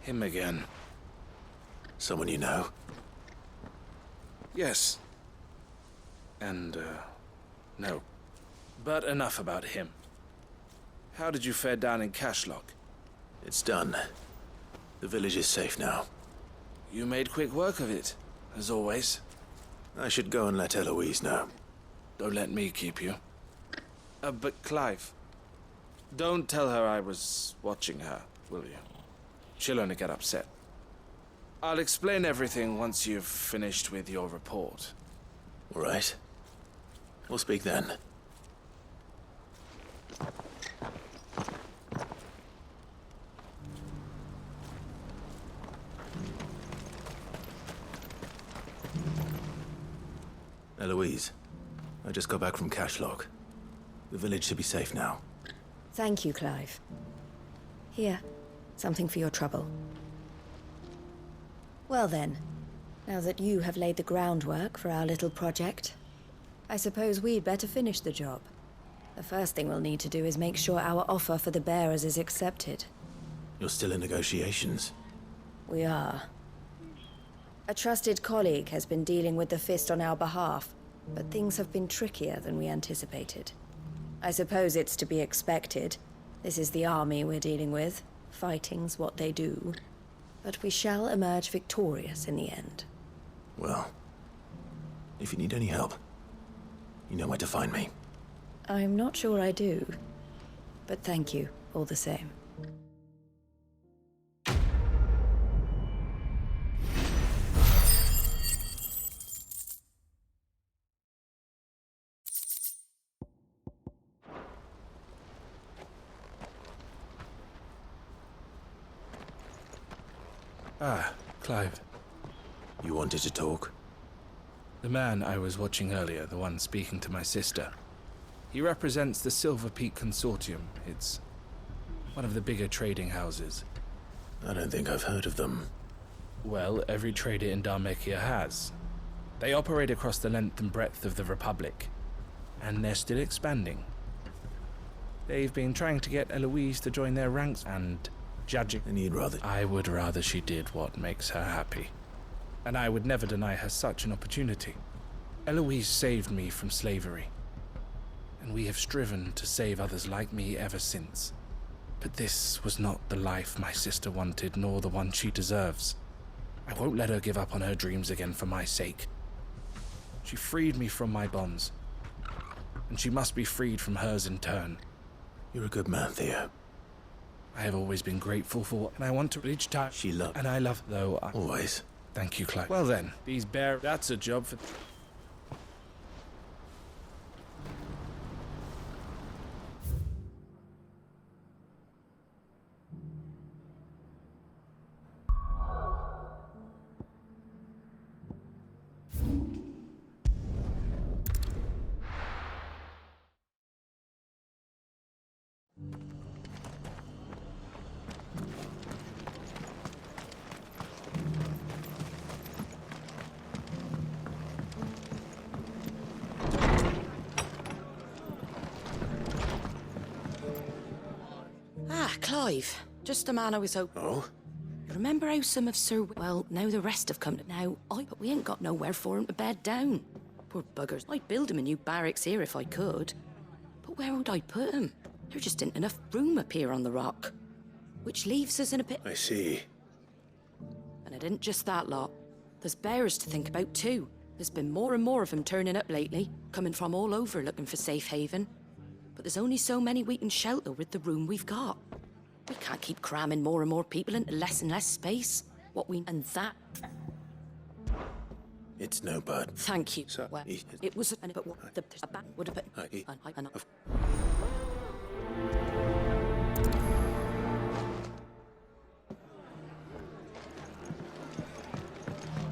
Him again. Someone you know? Yes. And, no. But enough about him. How did you fare down in Cashlock? It's done. The village is safe now. You made quick work of it, as always. I should go and let Eloise know. Don't let me keep you. But Clive, don't tell her I was watching her, will you? She'll only get upset. I'll explain everything once you've finished with your report. All right. We'll speak then. Eloise, I just got back from Cashlock. The village should be safe now. Thank you, Clive. Here, something for your trouble. Well then, now that you have laid the groundwork for our little project, I suppose we'd better finish the job. The first thing we'll need to do is make sure our offer for the bearers is accepted. You're still in negotiations? We are. A trusted colleague has been dealing with the Fist on our behalf, but things have been trickier than we anticipated. I suppose it's to be expected. This is the army we're dealing with. Fighting's what they do. But we shall emerge victorious in the end. Well, if you need any help, you know where to find me. I'm not sure I do, but thank you all the same. Ah, Clive. You wanted to talk? The man I was watching earlier, the one speaking to my sister. He represents the Silver Peak Consortium. It's one of the bigger trading houses. I don't think I've heard of them. Well, every trader in Dhalmekia has. They operate across the length and breadth of the Republic, and they're still expanding. They've been trying to get Eloise to join their ranks, and judging... And you'd rather... I would rather she did what makes her happy. And I would never deny her such an opportunity. Eloise saved me from slavery. And we have striven to save others like me ever since. But this was not the life my sister wanted, nor the one she deserves. I won't let her give up on her dreams again for my sake. She freed me from my bonds, and she must be freed from hers in turn. You're a good man, Theo. I have always been grateful for what, and I want to each time. She loved... And I love, though I... Always. Thank you, Clive. Well then, these bear... That's a job for... Clive, just the man I was hoping. Oh? You remember how some of Sir... Well, now the rest have come to... Now, but we ain't got nowhere for him to bed down. Poor buggers. I'd build him a new barracks here if I could. But where would I put him? There just ain't enough room up here on the rock. Which leaves us in a bit... I see. And it ain't just that lot. There's bearers to think about too. There's been more and more of them turning up lately, coming from all over looking for safe haven. But there's only so many we can shelter with the room we've got. We can't keep cramming more and more people into less and less space. And that... It's no bud. Thank you. So, well, it was... But what the... would have been...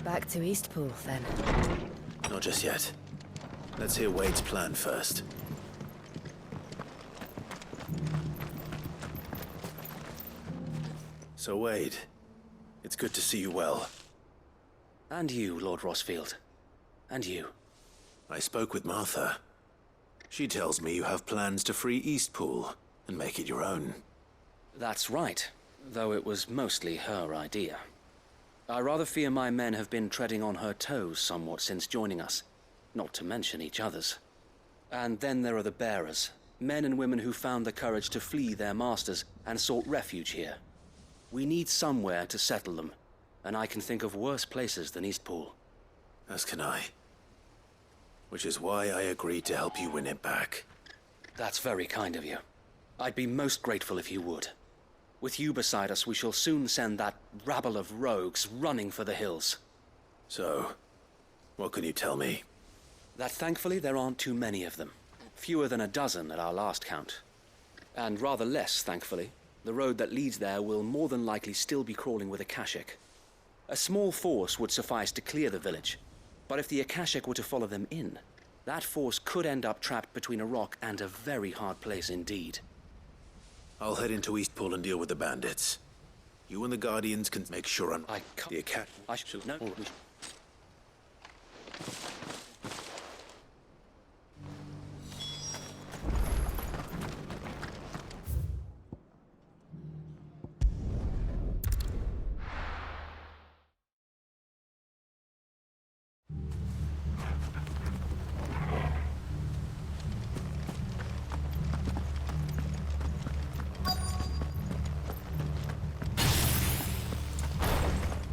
Back to Eastpool, then. Not just yet. Let's hear Wade's plan first. So, Wade, it's good to see you well. And you, Lord Rossfield. And you. I spoke with Martha. She tells me you have plans to free Eastpool and make it your own. That's right. though it was mostly her idea. I rather fear my men have been treading on her toes somewhat since joining us, not to mention each other's. And then there are the bearers, men and women who found the courage to flee their masters and sought refuge here. We need somewhere to settle them, and I can think of worse places than Eastpool. As can I. Which is why I agreed to help you win it back. That's very kind of you. I'd be most grateful if you would. With you beside us, we shall soon send that rabble of rogues running for the hills. So, what can you tell me? That thankfully there aren't too many of them. Fewer than a dozen at our last count. And rather less, thankfully, the road that leads there will more than likely still be crawling with Akashic. A small force would suffice to clear the village, but if the Akashic were to follow them in, that force could end up trapped between a rock and a very hard place indeed. I'll head into Eastpool and deal with the bandits. You and the Guardians can make sure I'm... I can't... The Academy... I should know.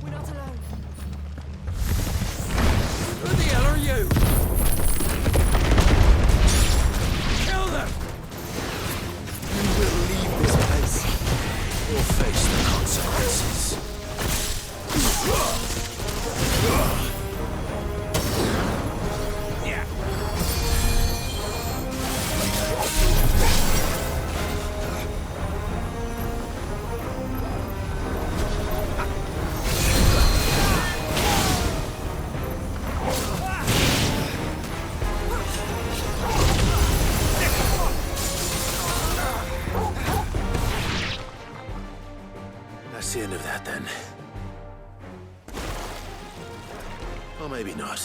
We're not alone. Who the hell are you? Kill them! You will leave this place, or face the consequences. Yeah. That's the end of that, then. Or maybe not.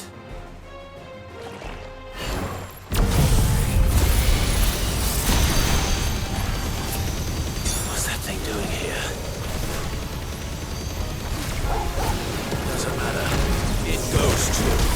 What's that thing doing here? Doesn't matter. It goes to...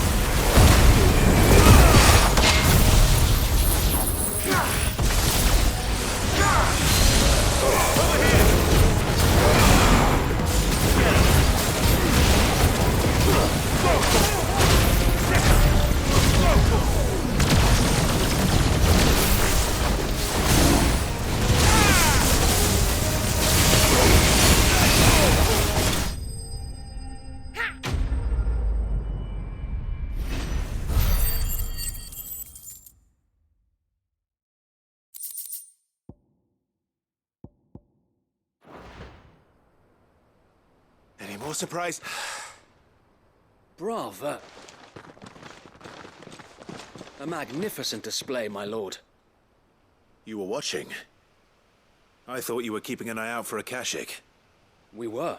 Any more surprise? Bravo! A magnificent display, my lord. You were watching. I thought you were keeping an eye out for Akashic. We were.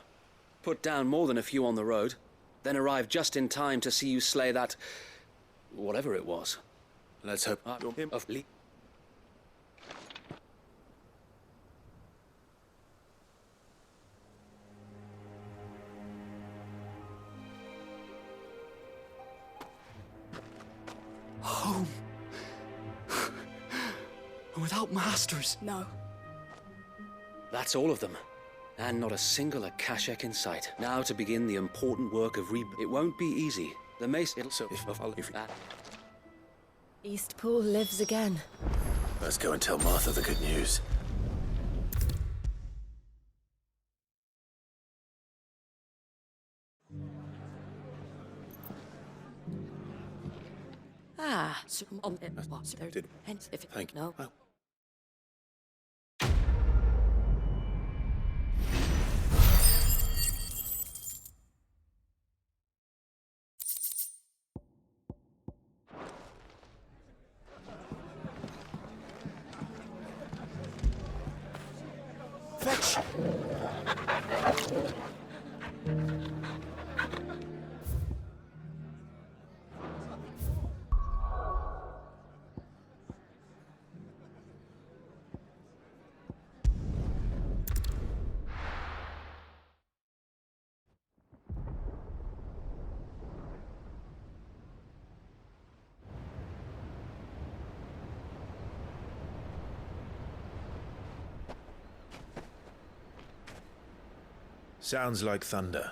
Put down more than a few on the road, then arrived just in time to see you slay that... whatever it was. Let's hope you're him. Of Lee. Home. Without masters. No. That's all of them. And not a single Akashic in sight. Now to begin the important work of It won't be easy. The mace... It'll... Eastpool lives again. Let's go and tell Martha the good news. Ah, so on it was there. Did- Hence, if it, Thank you. no. Well, Fetch! Sounds like thunder.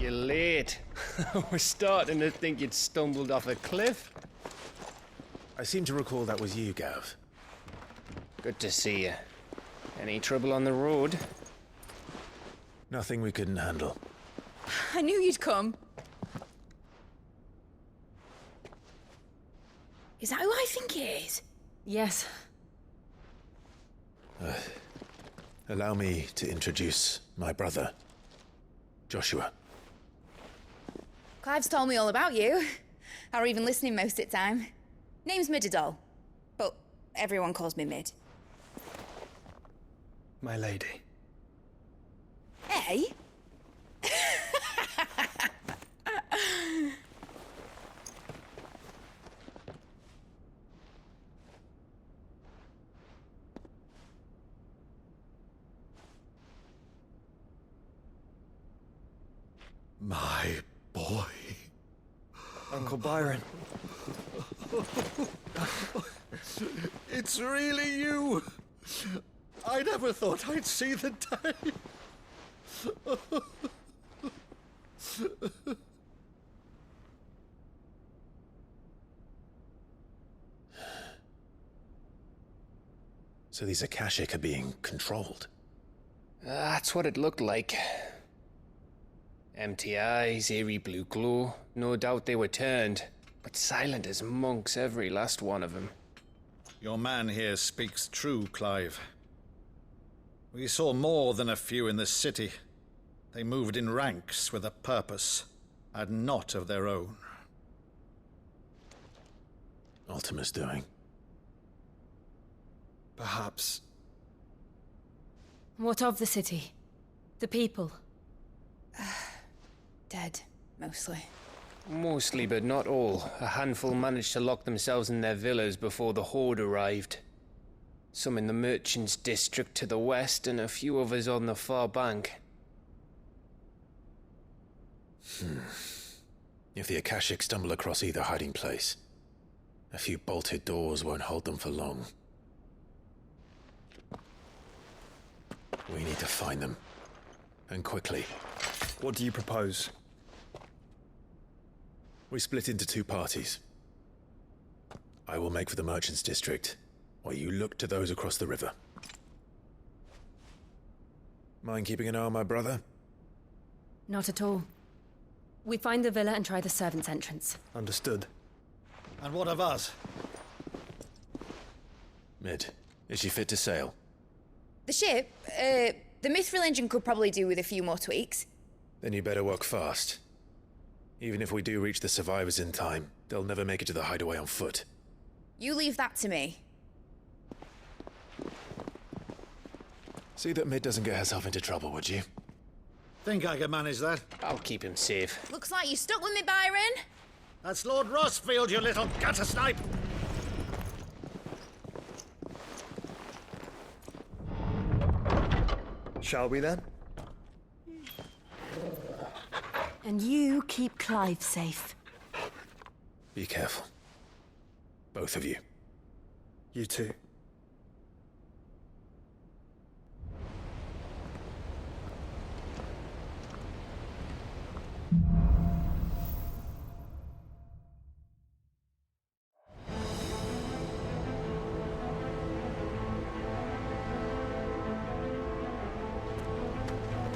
You're late. I was starting to think you'd stumbled off a cliff. I seem to recall that was you, Gav. Good to see you. Any trouble on the road? Nothing we couldn't handle. I knew you'd come. Is that who I think it is? Yes. Allow me to introduce my brother, Joshua. Clive's told me all about you. Or even listening most of the time. Name's Midadol, but everyone calls me Mid. My lady. Hey? My boy. Uncle Byron. It's really you. I never thought I'd see the day. So these Akashic are being controlled. That's what it looked like. Empty eyes, eerie blue glow. No doubt they were turned, but silent as monks, every last one of them. Your man here speaks true, Clive. We saw more than a few in this city. They moved in ranks with a purpose, and not of their own. Ultima's doing. Perhaps. What of the city? The people? Dead, mostly. Mostly, but not all. A handful managed to lock themselves in their villas before the Horde arrived. Some in the Merchants' District to the west, and a few others on the far bank. If the Akashic stumble across either hiding place, a few bolted doors won't hold them for long. We need to find them. And quickly. What do you propose? We split into two parties. I will make for the Merchants' District, while you look to those across the river. Mind keeping an eye on my brother? Not at all. We find the villa and try the servants' entrance. Understood. And what of us? Mid, is she fit to sail? The ship, the Mithril engine could probably do with a few more tweaks. Then you better work fast. Even if we do reach the survivors in time, they'll never make it to the hideaway on foot. You leave that to me. See that Mid doesn't get herself into trouble, would you? Think I can manage that? I'll keep him safe. Looks like you stuck with me, Byron. That's Lord Rossfield, you little gutter snipe! Shall we then? And you keep Clive safe. Be careful. Both of you. You too.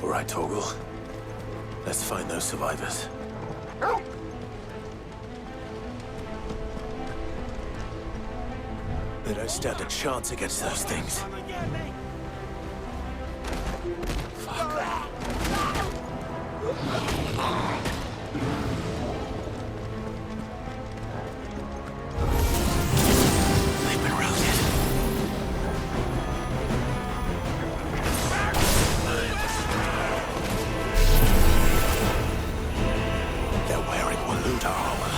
All right, Torgal. Let's find those survivors. They don't stand a chance against those things. They've been routed. They're wearing Waluda armor.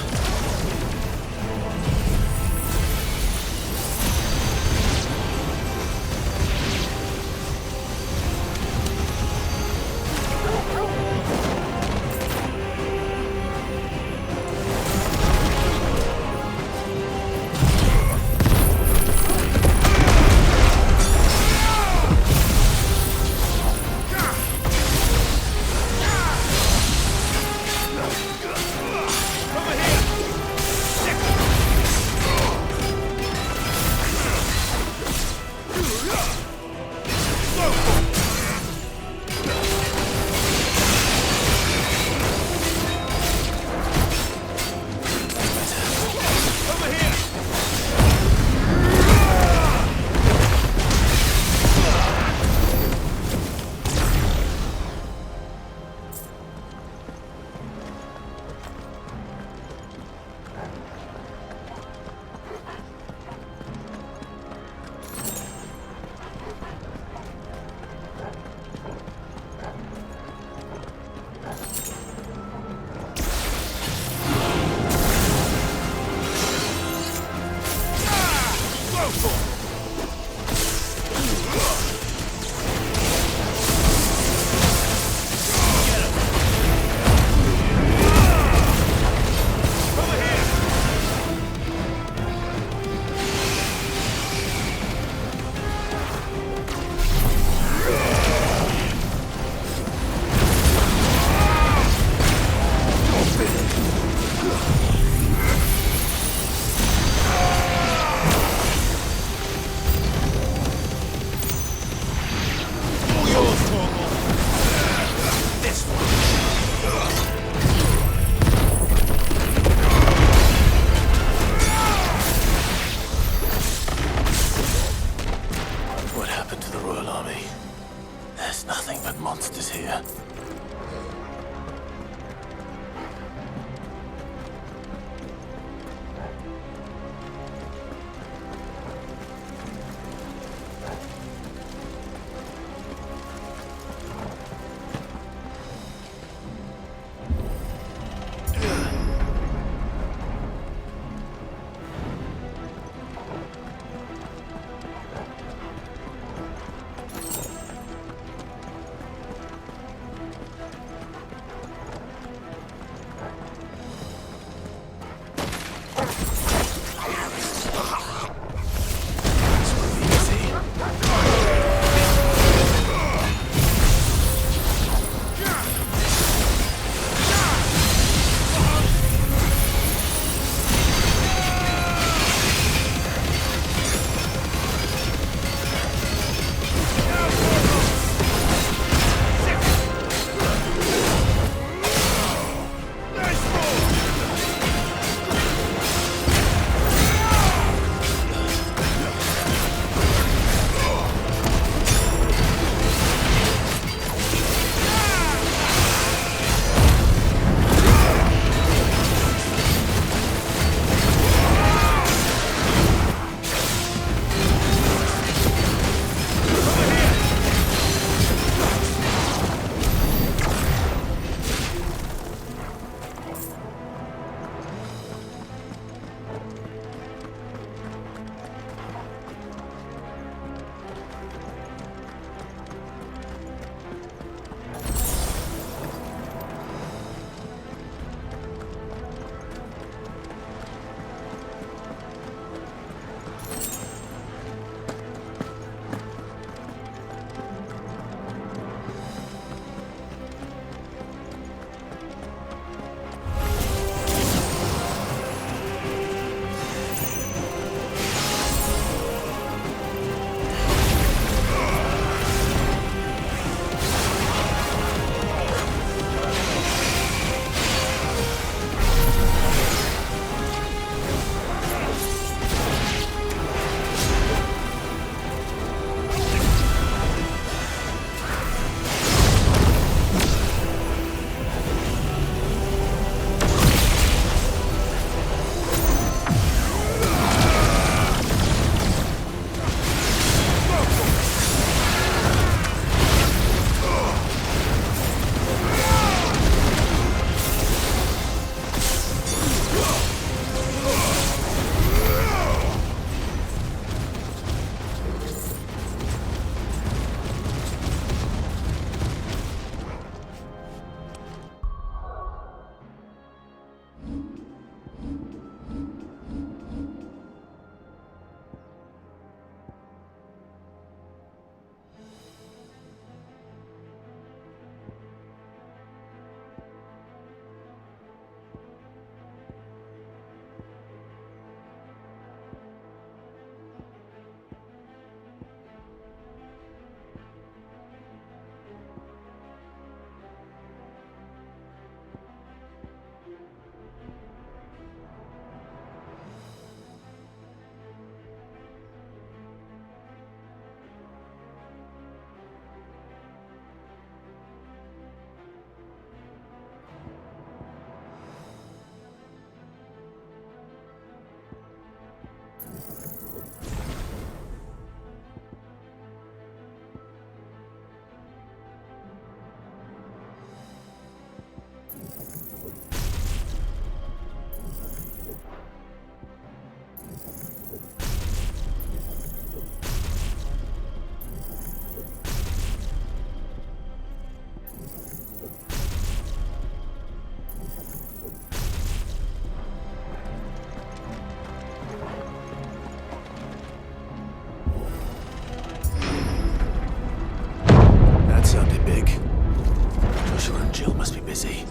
Jill must be busy.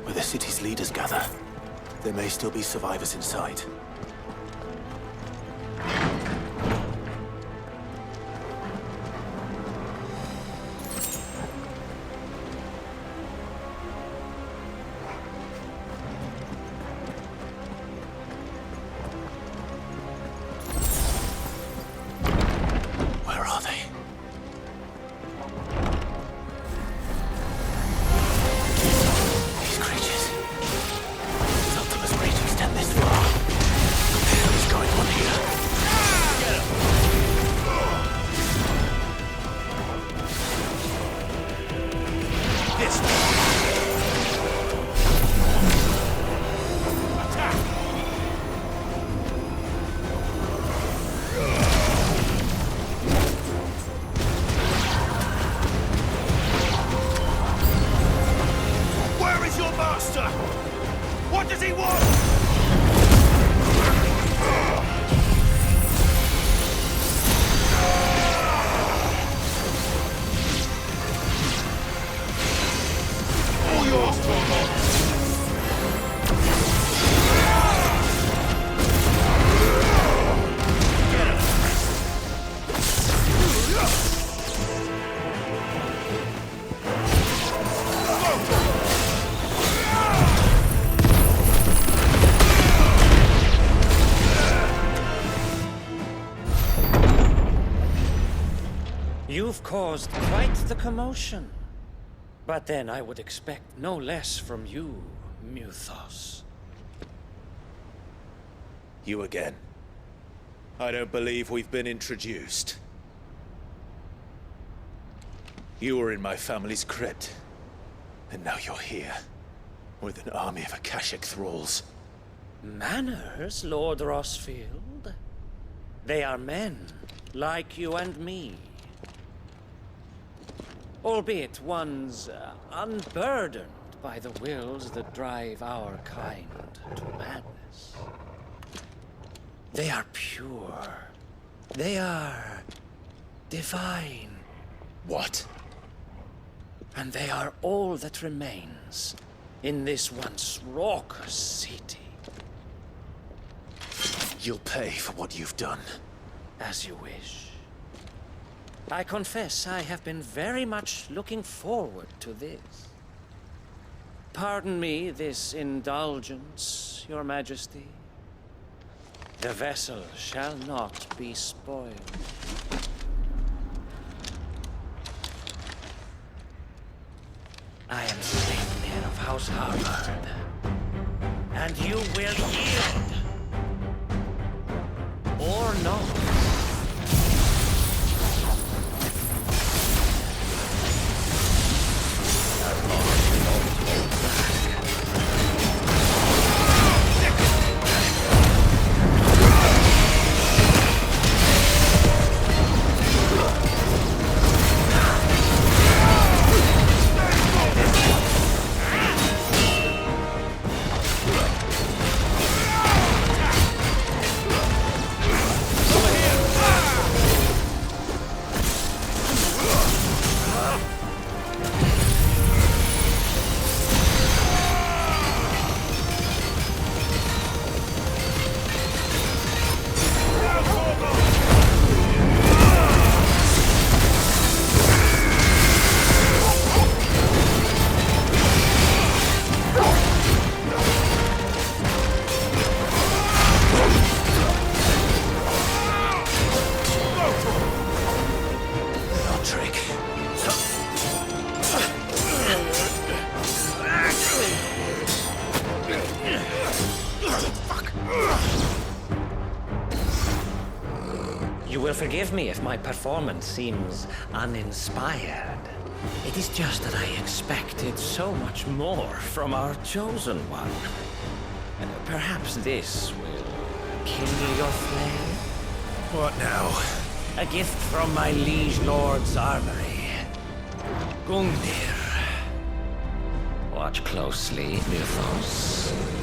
Where the city's leaders gather. There may still be survivors inside. Where are they? These creatures. Ultima's reach extend this far. What the hell is going on here? Get him! This way. Attack! Where is your master? What does he want? All yours, Tormund. Get him. You've caused quite the commotion. But then I would expect no less from you, Muthos. You again. I don't believe we've been introduced. You were in my family's crypt. And now you're here. With an army of Akashic thralls. Manners, Lord Rossfield? They are men, like you and me. Albeit ones unburdened by the wills that drive our kind to madness. They are pure. They are divine. What? And they are all that remains in this once raucous city. You'll pay for what you've done. As you wish. I confess I have been very much looking forward to this. Pardon me this indulgence, Your Majesty. The vessel shall not be spoiled. I am Sleipnir of House Harvard, and you will yield. Or not. You will forgive me if my performance seems uninspired. It is just that I expected so much more from our chosen one. Perhaps this will kindle your flame? What now? A gift from my liege lord's armory. Gungnir. Watch closely, Mythos.